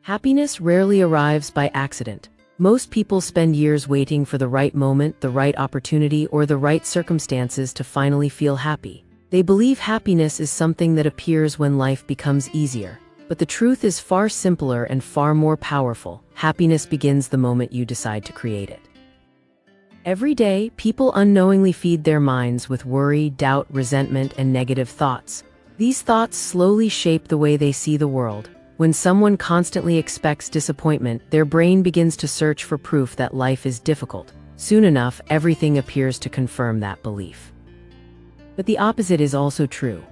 Happiness rarely arrives by accident. Most people spend years waiting for the right moment, the right opportunity, or the right circumstances to finally feel happy. They believe happiness is something that appears when life becomes easier. But the truth is far simpler and far more powerful. Happiness begins the moment you decide to create it. Every day, people unknowingly feed their minds with worry, doubt, resentment, and negative thoughts. These thoughts slowly shape the way they see the world. When someone constantly expects disappointment, their brain begins to search for proof that life is difficult. Soon enough, everything appears to confirm that belief. But the opposite is also true.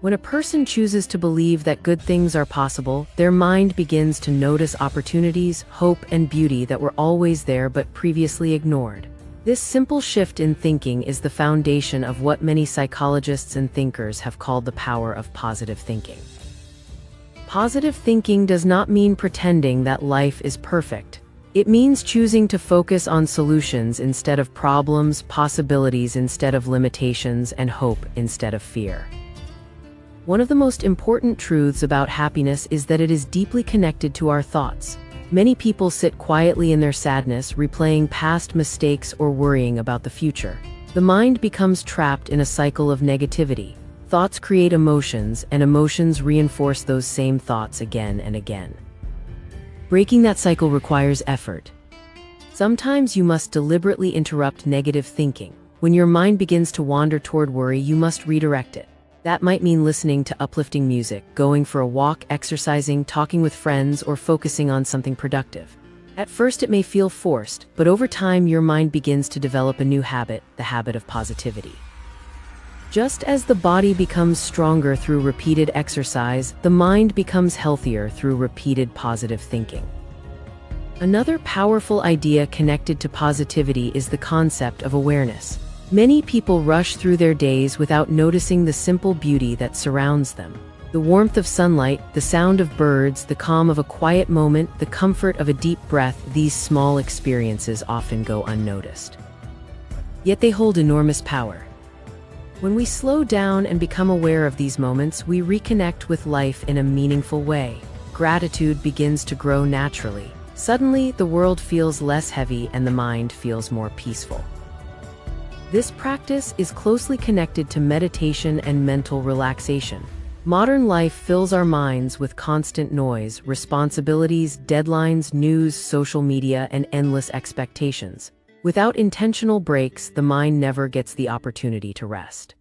When a person chooses to believe that good things are possible, their mind begins to notice opportunities, hope, and beauty that were always there but previously ignored. This simple shift in thinking is the foundation of what many psychologists and thinkers have called the power of positive thinking. Positive thinking does not mean pretending that life is perfect. It means choosing to focus on solutions instead of problems, possibilities instead of limitations, and hope instead of fear. One of the most important truths about happiness is that it is deeply connected to our thoughts. Many people sit quietly in their sadness, replaying past mistakes or worrying about the future. The mind becomes trapped in a cycle of negativity. Thoughts create emotions, and emotions reinforce those same thoughts again and again. Breaking that cycle requires effort. Sometimes you must deliberately interrupt negative thinking. When your mind begins to wander toward worry, you must redirect it. That might mean listening to uplifting music, going for a walk, exercising, talking with friends, or focusing on something productive. At first it may feel forced, but over time your mind begins to develop a new habit, the habit of positivity. Just as the body becomes stronger through repeated exercise, the mind becomes healthier through repeated positive thinking. Another powerful idea connected to positivity is the concept of awareness. Many people rush through their days without noticing the simple beauty that surrounds them. The warmth of sunlight, the sound of birds, the calm of a quiet moment, the comfort of a deep breath, these small experiences often go unnoticed. Yet they hold enormous power. When we slow down and become aware of these moments, we reconnect with life in a meaningful way. Gratitude begins to grow naturally. Suddenly, the world feels less heavy and the mind feels more peaceful. This practice is closely connected to meditation and mental relaxation. Modern life fills our minds with constant noise, responsibilities, deadlines, news, social media, and endless expectations. Without intentional breaks, the mind never gets the opportunity to rest.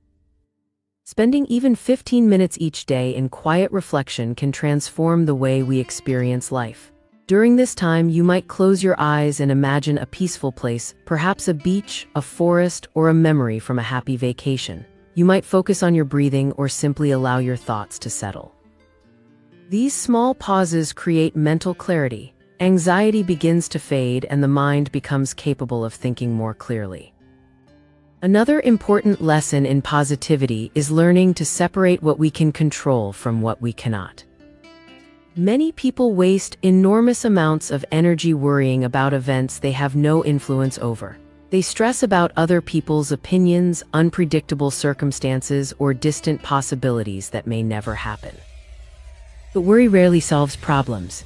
Spending even 15 minutes each day in quiet reflection can transform the way we experience life. During this time, you might close your eyes and imagine a peaceful place, perhaps a beach, a forest, or a memory from a happy vacation. You might focus on your breathing or simply allow your thoughts to settle. These small pauses create mental clarity. Anxiety begins to fade and the mind becomes capable of thinking more clearly. Another important lesson in positivity is learning to separate what we can control from what we cannot. Many people waste enormous amounts of energy worrying about events they have no influence over. They stress about other people's opinions, unpredictable circumstances, or distant possibilities that may never happen. But worry rarely solves problems.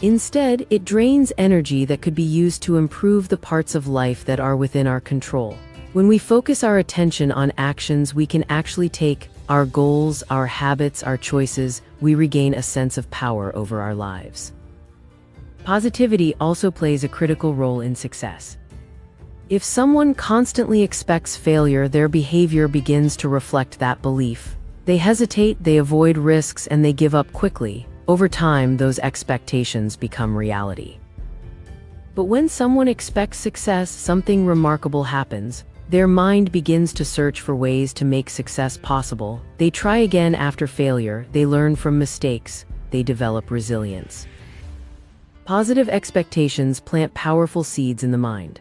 Instead, it drains energy that could be used to improve the parts of life that are within our control. When we focus our attention on actions we can actually take, our goals, our habits, our choices, we regain a sense of power over our lives. Positivity also plays a critical role in success. If someone constantly expects failure, their behavior begins to reflect that belief. They hesitate, they avoid risks, and they give up quickly. Over time, those expectations become reality. But when someone expects success, something remarkable happens. Their mind begins to search for ways to make success possible. They try again after failure, they learn from mistakes, they develop resilience. Positive expectations plant powerful seeds in the mind.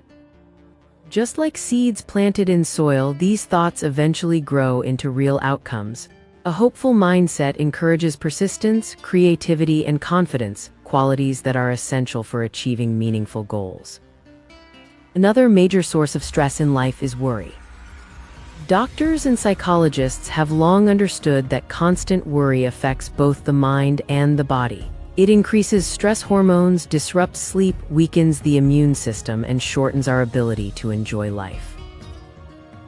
Just like seeds planted in soil, these thoughts eventually grow into real outcomes. A hopeful mindset encourages persistence, creativity, and confidence, qualities that are essential for achieving meaningful goals. Another major source of stress in life is worry. Doctors and psychologists have long understood that constant worry affects both the mind and the body. It increases stress hormones, disrupts sleep, weakens the immune system, and shortens our ability to enjoy life.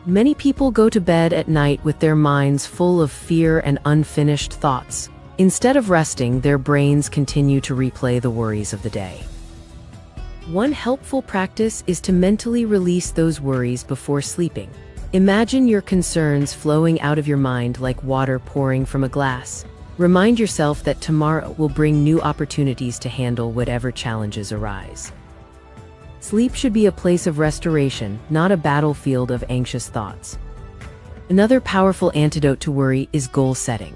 Many people go to bed at night with their minds full of fear and unfinished thoughts. Instead of resting, their brains continue to replay the worries of the day. One helpful practice is to mentally release those worries before sleeping. Imagine your concerns flowing out of your mind like water pouring from a glass. Remind yourself that tomorrow will bring new opportunities to handle whatever challenges arise. Sleep should be a place of restoration, not a battlefield of anxious thoughts. Another powerful antidote to worry is goal setting.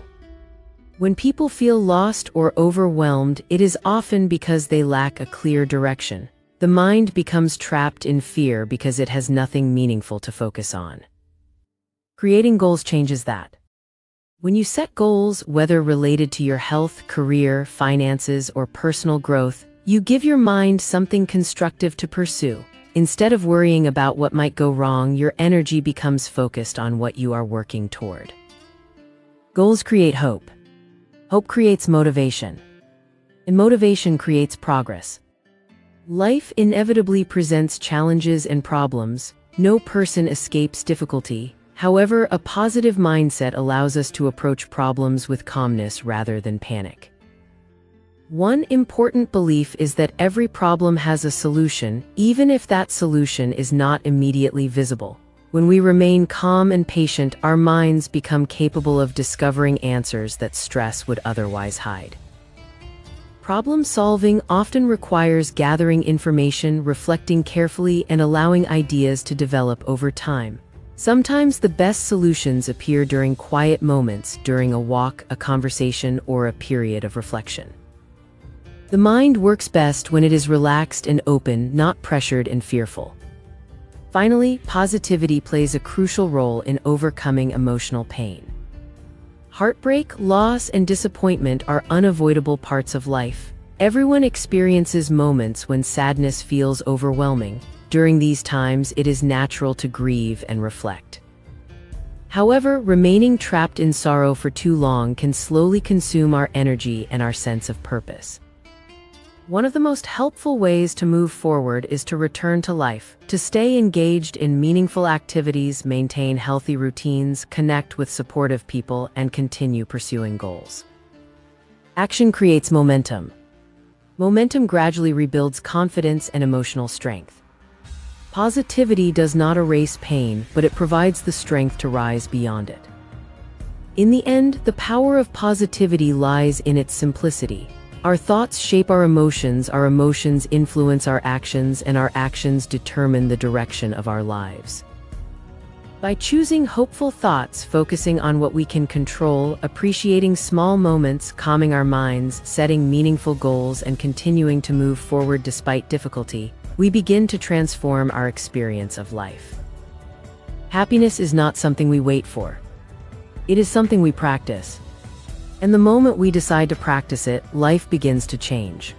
When people feel lost or overwhelmed, it is often because they lack a clear direction. The mind becomes trapped in fear because it has nothing meaningful to focus on. Creating goals changes that. When you set goals, whether related to your health, career, finances, or personal growth, you give your mind something constructive to pursue. Instead of worrying about what might go wrong, your energy becomes focused on what you are working toward. Goals create hope. Hope creates motivation. And motivation creates progress. Life inevitably presents challenges and problems. No person escapes difficulty. However, a positive mindset allows us to approach problems with calmness rather than panic. One important belief is that every problem has a solution, even if that solution is not immediately visible. When we remain calm and patient, our minds become capable of discovering answers that stress would otherwise hide. Problem solving often requires gathering information, reflecting carefully, and allowing ideas to develop over time. Sometimes the best solutions appear during quiet moments, during a walk, a conversation, or a period of reflection. The mind works best when it is relaxed and open, not pressured and fearful. Finally, positivity plays a crucial role in overcoming emotional pain. Heartbreak, loss, and disappointment are unavoidable parts of life. Everyone experiences moments when sadness feels overwhelming. During these times, it is natural to grieve and reflect. However, remaining trapped in sorrow for too long can slowly consume our energy and our sense of purpose. One of the most helpful ways to move forward is to return to life, to stay engaged in meaningful activities, maintain healthy routines, connect with supportive people, and continue pursuing goals. Action creates momentum. Momentum gradually rebuilds confidence and emotional strength. Positivity does not erase pain, but it provides the strength to rise beyond it. In the end, the power of positivity lies in its simplicity. Our thoughts shape our emotions influence our actions, and our actions determine the direction of our lives. By choosing hopeful thoughts, focusing on what we can control, appreciating small moments, calming our minds, setting meaningful goals, and continuing to move forward despite difficulty, we begin to transform our experience of life. Happiness is not something we wait for. It is something we practice. And the moment we decide to practice it, life begins to change.